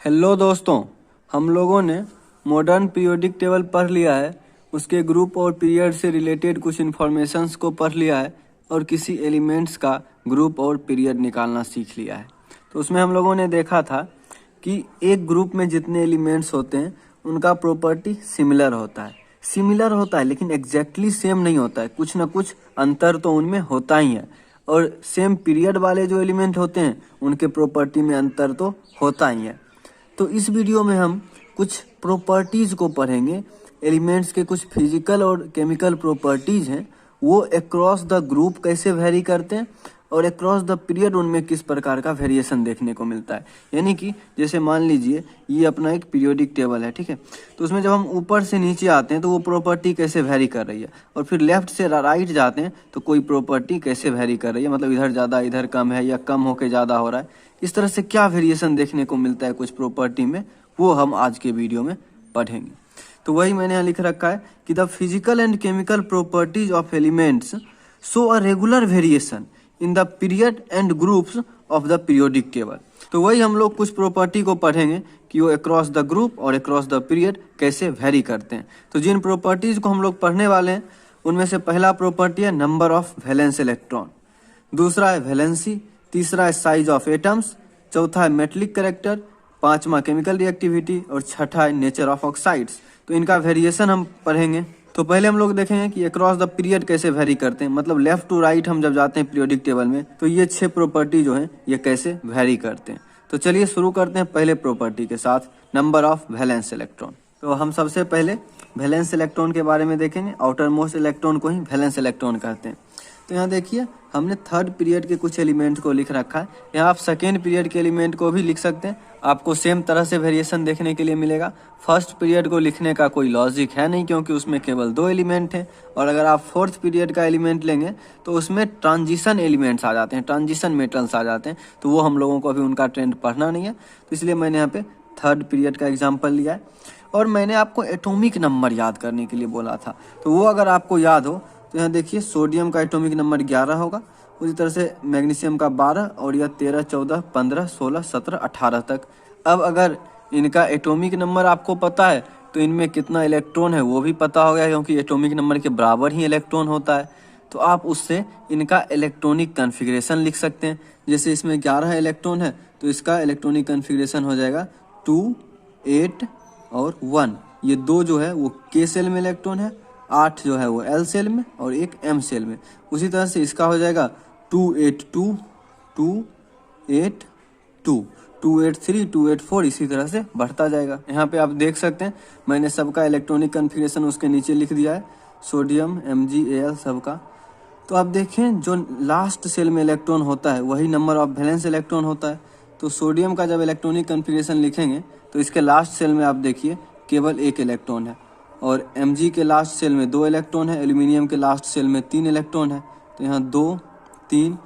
Hello दोस्तों, हम लोगों ने मॉडर्न पीरियोडिक टेबल पढ़ लिया है। उसके ग्रुप और पीरियड से रिलेटेड कुछ इन्फॉर्मेशंस को पढ़ लिया है और किसी एलिमेंट्स का ग्रुप और पीरियड निकालना सीख लिया है। तो उसमें हम लोगों ने देखा था कि एक ग्रुप में जितने एलिमेंट्स होते हैं उनका प्रॉपर्टी सिमिलर होता है लेकिन एग्जैक्टली सेम नहीं होता है। कुछ ना कुछ अंतर तो उनमें होता ही है। और सेम पीरियड वाले जो एलिमेंट होते हैं उनके प्रॉपर्टी में अंतर तो होता ही है। तो इस वीडियो में हम कुछ प्रॉपर्टीज़ को पढ़ेंगे। एलिमेंट्स के कुछ फिजिकल और केमिकल प्रॉपर्टीज़ हैं, वो अक्रॉस द ग्रुप कैसे वेरी करते हैं और अक्रॉस द पीरियड उनमें किस प्रकार का वेरिएशन देखने को मिलता है। यानी कि जैसे मान लीजिए ये अपना एक पीरियोडिक टेबल है, ठीक है। तो उसमें जब हम ऊपर से नीचे आते हैं तो वो प्रॉपर्टी कैसे वेरी कर रही है, और फिर लेफ्ट से राइट जाते हैं तो कोई प्रॉपर्टी कैसे वेरी कर रही है, मतलब इधर ज़्यादा इधर कम है या कम होकर ज़्यादा हो रहा है। इस तरह से क्या वेरिएशन देखने को मिलता है कुछ प्रॉपर्टी में, वो हम आज के वीडियो में पढ़ेंगे। तो वही मैंने यहाँ लिख रखा है कि the physical and chemical properties of elements show a regular variation in the period and groups of the periodic table. तो वही हम लोग कुछ प्रॉपर्टी को पढ़ेंगे कि वो अक्रॉस द ग्रुप और अक्रॉस द पीरियड कैसे वेरी करते हैं। तो जिन प्रॉपर्टीज को हम लोग पढ़ने वाले हैं उनमें से पहला प्रॉपर्टी है नंबर ऑफ वैलेंस इलेक्ट्रॉन, दूसरा है वैलेंसी, तीसरा है साइज ऑफ एटम्स, चौथा है मेटलिक कैरेक्टर, पांचवा केमिकल रिएक्टिविटी और छठा है नेचर ऑफ ऑक्साइड्स। तो इनका वेरिएशन हम पढ़ेंगे। तो पहले हम लोग देखेंगे कि अक्रॉस द पीरियड कैसे वेरी करते हैं, मतलब लेफ्ट टू राइट हम जब जाते हैं पीरियोडिक टेबल में तो ये 6 प्रॉपर्टी जो है ये कैसे वेरी करते हैं। तो चलिए शुरू करते हैं पहले प्रॉपर्टी के साथ, नंबर ऑफ वैलेंस इलेक्ट्रॉन। तो हम सबसे पहले वैलेंस इलेक्ट्रॉन के बारे में देखेंगे। आउटर मोस्ट इलेक्ट्रॉन को ही वैलेंस इलेक्ट्रॉन कहते हैं। तो यहाँ देखिए हमने थर्ड पीरियड के कुछ एलिमेंट को लिख रखा है। यहाँ आप सेकेंड पीरियड के एलिमेंट को भी लिख सकते हैं, आपको सेम तरह से वेरिएशन देखने के लिए मिलेगा। फर्स्ट पीरियड को लिखने का कोई लॉजिक है नहीं क्योंकि उसमें केवल 2 एलिमेंट हैं। और अगर आप फोर्थ पीरियड का एलिमेंट लेंगे तो उसमें ट्रांजिशन एलिमेंट्स आ जाते हैं, ट्रांजिशन मेटल्स आ जाते हैं। तो वो हम लोगों को अभी उनका ट्रेंड पढ़ना नहीं है, तो इसलिए मैंने यहाँ पे थर्ड पीरियड का एग्जाम्पल लिया है। और मैंने आपको एटॉमिक नंबर याद करने के लिए बोला था, तो वो अगर आपको याद हो तो यहाँ देखिए सोडियम का एटॉमिक नंबर 11 होगा, उसी तरह से मैग्नीशियम का 12 और यह 13, 14, 15, 16, 17, 18 तक। अब अगर इनका एटॉमिक नंबर आपको पता है तो इनमें कितना इलेक्ट्रॉन है वो भी पता हो गया, क्योंकि एटॉमिक नंबर के बराबर ही इलेक्ट्रॉन होता है। तो आप उससे इनका इलेक्ट्रॉनिक कन्फिग्रेशन लिख सकते हैं। जैसे इसमें 11 इलेक्ट्रॉन है तो इसका इलेक्ट्रॉनिक कन्फिग्रेशन हो जाएगा 2, 8 और 1। ये 2 जो है वो के सेल में इलेक्ट्रॉन है, 8 जो है वो एल सेल में और एक एम सेल में। उसी तरह से इसका हो जाएगा 282, 282, 283, 284, इसी तरह से बढ़ता जाएगा। यहाँ पे आप देख सकते हैं मैंने सबका इलेक्ट्रॉनिक कन्फिग्रेशन उसके नीचे लिख दिया है, सोडियम, MgAl सबका। तो आप देखें जो लास्ट सेल में इलेक्ट्रॉन होता है वही नंबर ऑफ वैलेंस इलेक्ट्रॉन होता है। तो सोडियम का जब इलेक्ट्रॉनिक कन्फिग्रेशन लिखेंगे तो इसके लास्ट सेल में आप देखिए केवल 1 इलेक्ट्रॉन है, और Mg के लास्ट सेल में 2 इलेक्ट्रॉन है, एल्यूमिनियम के लास्ट सेल में 3 इलेक्ट्रॉन है। तो यहाँ 2, 3,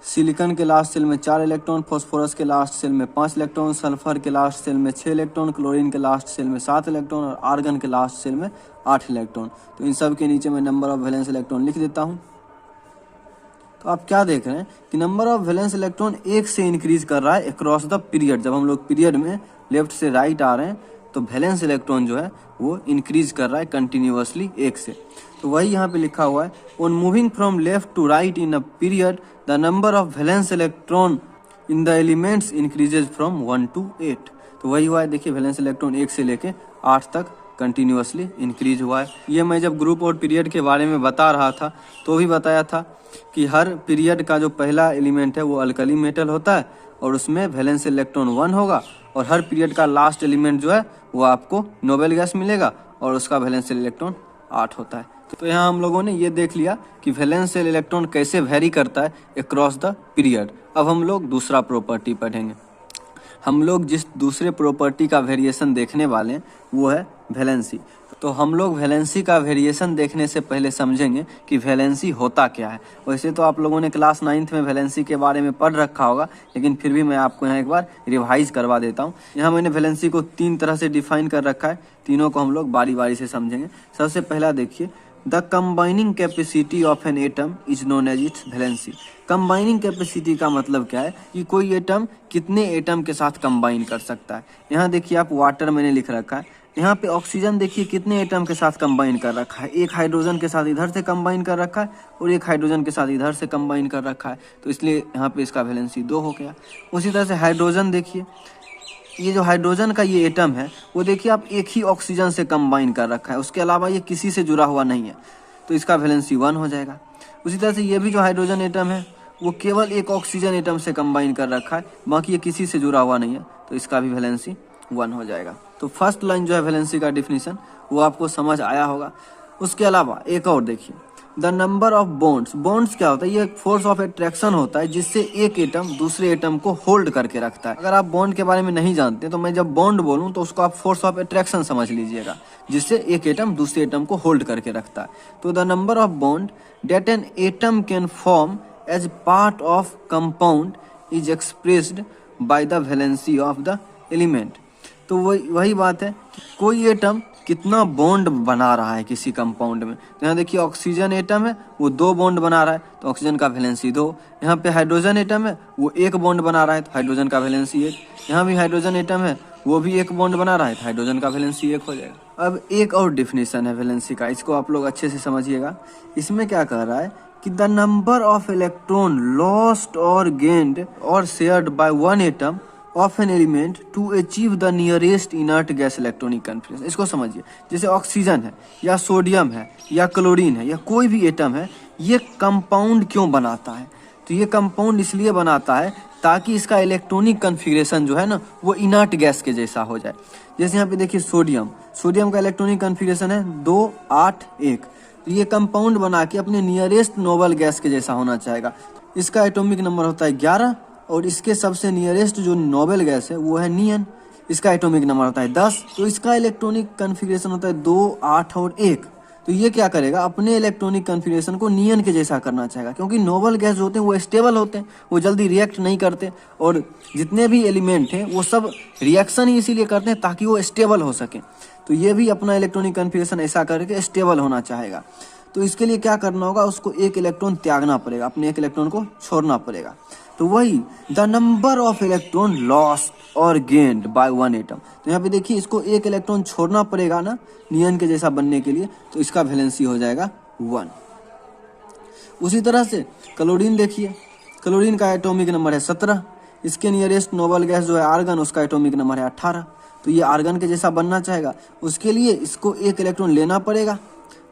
सिलिकॉन के लास्ट सेल में 4 इलेक्ट्रॉन, फास्फोरस के लास्ट सेल में 5 इलेक्ट्रॉन, सल्फर के लास्ट सेल में 6 इलेक्ट्रॉन, क्लोरीन के लास्ट सेल में 7 इलेक्ट्रॉन और आर्गन के लास्ट सेल में 8 इलेक्ट्रॉन। तो इन सब के नीचे मैं नंबर ऑफ वैलेंस इलेक्ट्रॉन लिख देता हूँ। तो आप क्या देख रहे हैं कि नंबर ऑफ वैलेंस इलेक्ट्रॉन 1 से इंक्रीज कर रहा है अक्रॉस द पीरियड। जब हम लोग पीरियड में लेफ्ट से राइट आ रहे हैं तो वैलेंस इलेक्ट्रॉन जो है वो इंक्रीज कर रहा है कंटिन्यूअसली 1 से। तो वही यहाँ पे लिखा हुआ है, on moving from left to right in a period the number of valence electron in the elements increases from 1 to 8। तो वही हुआ है, देखिए वैलेंस इलेक्ट्रॉन 1 से लेके 8 तक कंटिन्यूअसली इंक्रीज हुआ है। ये मैं जब ग्रुप और पीरियड के बारे में बता रहा था तो भी बताया था कि हर पीरियड का जो पहला एलिमेंट है वो अल्कली मेटल होता है और उसमें वैलेंस इलेक्ट्रॉन 1 होगा, और हर पीरियड का लास्ट एलिमेंट जो है वो आपको नोबेल गैस मिलेगा और उसका वैलेंस इलेक्ट्रॉन 8 होता है। तो यहाँ हम लोगों ने ये देख लिया कि वैलेंस इलेक्ट्रॉन कैसे वेरी करता है अक्रॉस द पीरियड। अब हम लोग दूसरा प्रॉपर्टी पढ़ेंगे। हम लोग जिस दूसरे प्रॉपर्टी का वेरिएशन देखने वाले हैं वो है वैलेंसी। तो हम लोग वैलेंसी का वेरिएशन देखने से पहले समझेंगे कि वैलेंसी होता क्या है। वैसे तो आप लोगों ने क्लास 9th में वैलेंसी के बारे में पढ़ रखा होगा, लेकिन फिर भी मैं आपको यहाँ एक बार रिवाइज करवा देता हूँ। यहाँ मैंने वैलेंसी को 3 तरह से डिफाइन कर रखा है, तीनों को हम लोग बारी बारी से समझेंगे। सबसे पहला देखिए, the combining capacity of an atom is known as its valency. Combining capacity का मतलब क्या है कि कोई एटम कितने एटम के साथ कंबाइन कर सकता है। यहाँ देखिए आप वाटर मैंने लिख रखा है, यहाँ पे ऑक्सीजन देखिए कितने एटम के साथ कंबाइन कर रखा है, एक हाइड्रोजन के साथ इधर से कंबाइन कर रखा है और एक हाइड्रोजन के साथ इधर से कंबाइन कर रखा है, तो इसलिए यहाँ पे इसका वैलेंसी 2 हो गया। उसी तरह से हाइड्रोजन देखिए, ये जो हाइड्रोजन का ये एटम है वो देखिए आप एक ही ऑक्सीजन से कंबाइन कर रखा है, उसके अलावा ये किसी से जुड़ा हुआ नहीं है, तो इसका वैलेंसी 1 हो जाएगा। उसी तरह से ये भी जो हाइड्रोजन एटम है वो केवल एक ऑक्सीजन एटम से कंबाइन कर रखा है, बाकी ये किसी से जुड़ा हुआ नहीं है, तो इसका भी वैलेंसी 1 हो जाएगा। तो फर्स्ट लाइन जो है वैलेंसी का डिफिनीशन वो आपको समझ आया होगा। उसके अलावा एक और देखिए, the number of bonds. Bonds क्या होता है, ये एक फोर्स ऑफ अट्रैक्शन होता है जिससे एक एटम दूसरे एटम को होल्ड करके रखता है। अगर आप बॉन्ड के बारे में नहीं जानते तो मैं जब बॉन्ड बोलूं तो उसको आप फोर्स ऑफ अट्रैक्शन समझ लीजिएगा, जिससे एक एटम दूसरे एटम को होल्ड करके रखता है। तो the number of bond that an atom can form as part of compound is expressed by the valency of the element. तो वही बात है कि कोई एटम कितना बॉन्ड बना रहा है किसी कंपाउंड में। तो यहाँ देखिए ऑक्सीजन एटम है वो 2 बॉन्ड बना रहा है, तो ऑक्सीजन का वैलेंसी 2। यहाँ पे हाइड्रोजन एटम है वो 1 बॉन्ड बना रहा है, तो हाइड्रोजन का वैलेंसी 1। यहाँ भी हाइड्रोजन एटम है वो भी 1 बॉन्ड बना रहा है, तो हाइड्रोजन का वैलेंसी 1 हो जाएगा। अब एक और डिफिनेशन है वैलेंसी का, इसको आप लोग अच्छे से समझिएगा। इसमें क्या कह रहा है कि the number of electron lost और गेन्ड और shared by one atom of an element to achieve the nearest inert gas electronic configuration. इसको समझिए, जैसे ऑक्सीजन है या सोडियम है या क्लोरीन है या कोई भी एटम है, ये कंपाउंड क्यों बनाता है, तो ये कंपाउंड इसलिए बनाता है ताकि इसका इलेक्ट्रॉनिक कन्फिग्रेशन जो है ना वो इनर्ट गैस के जैसा हो जाए। जैसे यहाँ पे देखिए सोडियम का इलेक्ट्रॉनिक कन्फिग्रेशन है 2 8 1, तो ये कंपाउंड बना के अपने नियरेस्ट नोबल गैस के जैसा होना चाहेगा। इसका एटॉमिक नंबर होता है 11 और इसके सबसे नियरेस्ट जो नोबेल गैस है वो है नियन, इसका एटॉमिक नंबर होता है 10। तो इसका इलेक्ट्रॉनिक कन्फिग्रेशन होता है 2 8 और 1। तो ये क्या करेगा, अपने इलेक्ट्रॉनिक कन्फिग्रेशन को नियन के जैसा करना चाहेगा, क्योंकि नोबल गैस जो होते हैं वो स्टेबल होते हैं, वो जल्दी रिएक्ट नहीं करते, और जितने भी एलिमेंट हैं वो सब रिएक्शन ही इसीलिए करते हैं ताकि वो स्टेबल हो सके। तो ये भी अपना इलेक्ट्रॉनिक कन्फिग्रेशन ऐसा करके स्टेबल होना चाहेगा। तो इसके लिए क्या करना होगा, उसको एक इलेक्ट्रॉन त्यागना पड़ेगा, अपने एक इलेक्ट्रॉन को छोड़ना पड़ेगा। तो वही the number of electron lost और गेन्ड बाय वन एटम। तो यहाँ पे देखिए इसको एक इलेक्ट्रॉन छोड़ना पड़ेगा ना नियन के जैसा बनने के लिए, तो इसका वैलेंसी हो जाएगा 1। उसी तरह से क्लोरीन देखिए, क्लोरीन का एटॉमिक नंबर है 17, इसके नियरेस्ट नोबल गैस जो है आर्गन, उसका एटॉमिक नंबर है 18। तो ये आर्गन के जैसा बनना चाहेगा, उसके लिए इसको एक इलेक्ट्रॉन लेना पड़ेगा,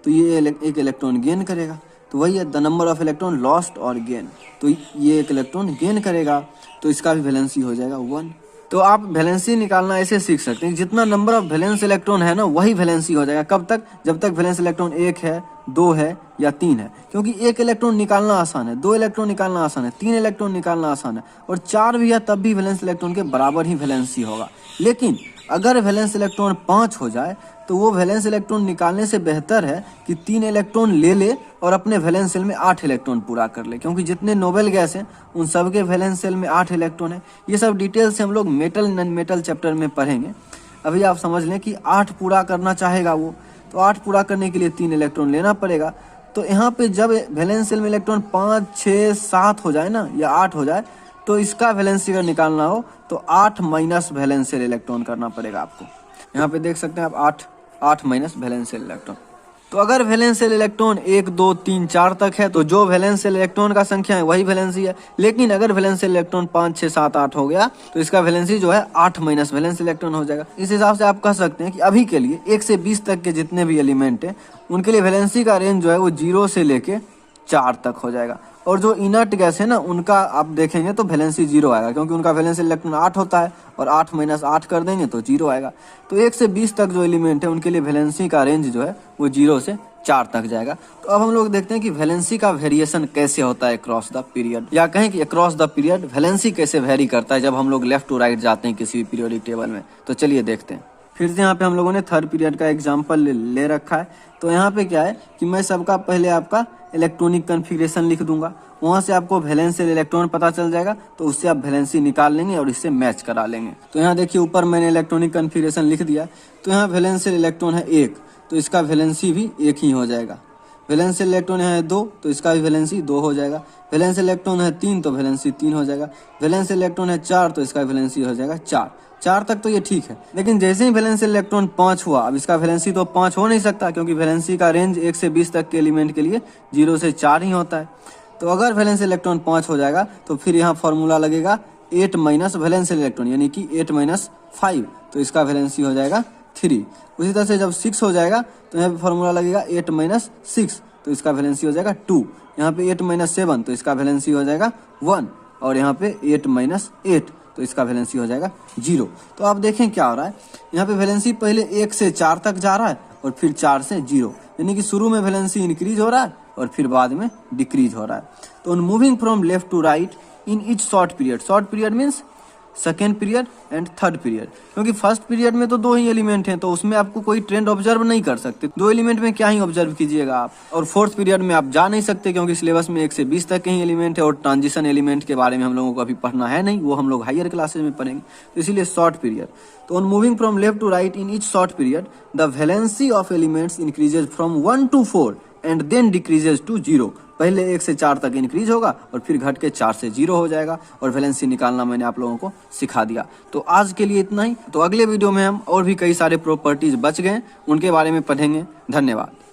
तो ये एक इलेक्ट्रॉन गेन करेगा। तो वही है the number of electron lost और गेन, तो ये एक इलेक्ट्रॉन गेन करेगा, तो इसका भी वैलेंसी हो जाएगा 1। तो आप वैलेंसी निकालना ऐसे सीख सकते हैं, जितना नंबर ऑफ वैलेंस इलेक्ट्रॉन है ना वही वैलेंसी हो जाएगा। कब तक, जब तक वैलेंस इलेक्ट्रॉन 1 है 2 है या 3 है, क्योंकि 1 इलेक्ट्रॉन निकालना आसान है, 2 इलेक्ट्रॉन निकालना आसान है, 3 इलेक्ट्रॉन निकालना आसान है, और 4 भी है तब भी वैलेंस इलेक्ट्रॉन के बराबर ही वैलेंसी होगा। लेकिन अगर वैलेंस इलेक्ट्रॉन 5 हो जाए तो वो वैलेंस इलेक्ट्रॉन निकालने से बेहतर है कि 3 इलेक्ट्रॉन ले ले और अपने वैलेंस सेल में 8 इलेक्ट्रॉन पूरा कर ले, क्योंकि जितने नोबेल गैस हैं उन सब के वैलेंस सेल में 8 इलेक्ट्रॉन है। ये सब डिटेल से हम लोग मेटल नॉन मेटल चैप्टर में पढ़ेंगे। अभी आप समझ लें कि 8 पूरा करना चाहेगा वो, तो 8 पूरा करने के लिए 3 इलेक्ट्रॉन लेना पड़ेगा। तो यहाँ पे जब वैलेंस सेल में इलेक्ट्रॉन 5 6 7 हो जाए ना या 8 हो जाए, तो इसका वैलेंसी अगर निकालना हो तो 8 माइनस वैलेंस सेल इलेक्ट्रॉन करना पड़ेगा आपको। यहाँ पे देख सकते हैं आप 8 माइनस वैलेंस सेल इलेक्ट्रॉन। तो अगर वैलेंस सेल इलेक्ट्रॉन 1 2 3 4 तक है तो जो वैलेंस सेल इलेक्ट्रॉन का संख्या है वही वैलेंसी है। लेकिन अगर वैलेंस सेल इलेक्ट्रॉन 5 6 7 8 हो गया तो इसका वैलेंसी जो है 8 माइनस वैलेंस इलेक्ट्रॉन हो जाएगा। इस हिसाब से आप कह सकते हैं कि अभी के लिए 1 से 20 तक के जितने भी एलिमेंट हैं उनके लिए वैलेंसी का रेंज जो है वो 0 से लेके 4 तक हो जाएगा। और जो इनर्ट गैस है ना उनका आप देखेंगे तो वैलेंसी 0 आएगा, क्योंकि उनका वैलेंसी इलेक्ट्रॉन 8 होता है और 8 माइनस 8 कर देंगे तो 0 आएगा। तो 1 से 20 तक जो एलिमेंट है उनके लिए वैलेंसी का रेंज जो है वो 0 से 4 तक जाएगा। तो अब हम लोग देखते हैं कि वैलेंसी का वेरिएशन कैसे होता है अक्रॉस द पीरियड, या कहें कि अक्रॉस द पीरियड वैलेंसी कैसे वेरी करता है जब हम लोग लेफ्ट टू राइट जाते हैं किसी भी पीरियोडिक टेबल में। तो चलिए देखते हैं। फिर से यहाँ पे हम लोगों ने थर्ड पीरियड का एग्जाम्पल ले रखा है। तो यहाँ पे क्या है कि मैं सबका पहले आपका इलेक्ट्रॉनिक कन्फिग्रेशन लिख दूंगा, वहां से आपको वैलेंस सेल इलेक्ट्रॉन पता चल जाएगा, तो उससे आप वैलेंसी निकाल लेंगे और इससे मैच करा लेंगे। तो यहाँ देखिए ऊपर मैंने इलेक्ट्रॉनिक कन्फिग्रेशन लिख दिया। तो यहाँ वैलेंस सेल इलेक्ट्रॉन है 1, तो इसका वैलेंसी भी 1 ही हो जाएगा। वैलेंस इलेक्ट्रॉन है 2 तो इसका भी वैलेंसी 2 हो जाएगा। वैलेंस इलेक्ट्रॉन है 3 तो वैलेंसी 3 हो जाएगा। वैलेंस इलेक्ट्रॉन है 4 तो इसका वैलेंसी हो जाएगा 4 तक तो ये ठीक है। लेकिन जैसे ही वैलेंस इलेक्ट्रॉन 5 हुआ, अब इसका वैलेंसी तो 5 हो नहीं सकता क्योंकि वैलेंसी का रेंज 1 से 20 तक के एलिमेंट के लिए 0 से 4 ही होता है। तो अगर वैलेंस इलेक्ट्रॉन 5 हो जाएगा तो फिर यहाँ फॉर्मूला लगेगा 8 माइनस वैलेंस इलेक्ट्रॉन यानी कि 8 माइनस 5 तो इसका वैलेंसी हो जाएगा 3। उसी तरह से जब 6 हो जाएगा तो यहाँ पे फॉर्मूला लगेगा 8 माइनस 6 तो इसका वैलेंसी हो जाएगा 2। यहाँ पे 8 माइनस 7 तो इसका वैलेंसी हो जाएगा 1 और यहाँ पे 8 माइनस 8 तो इसका वैलेंसी हो जाएगा 0। तो आप देखें क्या हो रहा है, यहाँ पे वैलेंसी पहले 1 से 4 तक जा रहा है और फिर 4 से 0 यानी कि शुरू में वैलेंसी इंक्रीज हो रहा है और फिर बाद में डिक्रीज हो रहा है। तो moving from left to right in each short period means second period and third period, क्योंकि फर्स्ट पीरियड में तो 2 ही एलिमेंट हैं तो उसमें आपको कोई ट्रेंड ऑब्जर्व नहीं कर सकते, 2 एलिमेंट में क्या ही ऑब्जर्व कीजिएगा आप। और फोर्थ पीरियड में आप जा नहीं सकते क्योंकि सिलेबस में 1 से 20 तक के ही एलिमेंट है और ट्रांजिशन एलिमेंट के बारे में हम लोगों को अभी पढ़ना है नहीं, वो हम लोग हायर क्लासेज में पढ़ेंगे, तो इसीलिए शॉर्ट पीरियड। तो on moving from left to right in each short period the valency of elements increases from 1 to 4 and then decreases to 0। पहले 1 से 4 तक इंक्रीज होगा और फिर घट के 4 से 0 हो जाएगा और वैलेंसी निकालना मैंने आप लोगों को सिखा दिया। तो आज के लिए इतना ही। तो अगले वीडियो में हम और भी कई सारे प्रॉपर्टीज बच गए उनके बारे में पढ़ेंगे। धन्यवाद।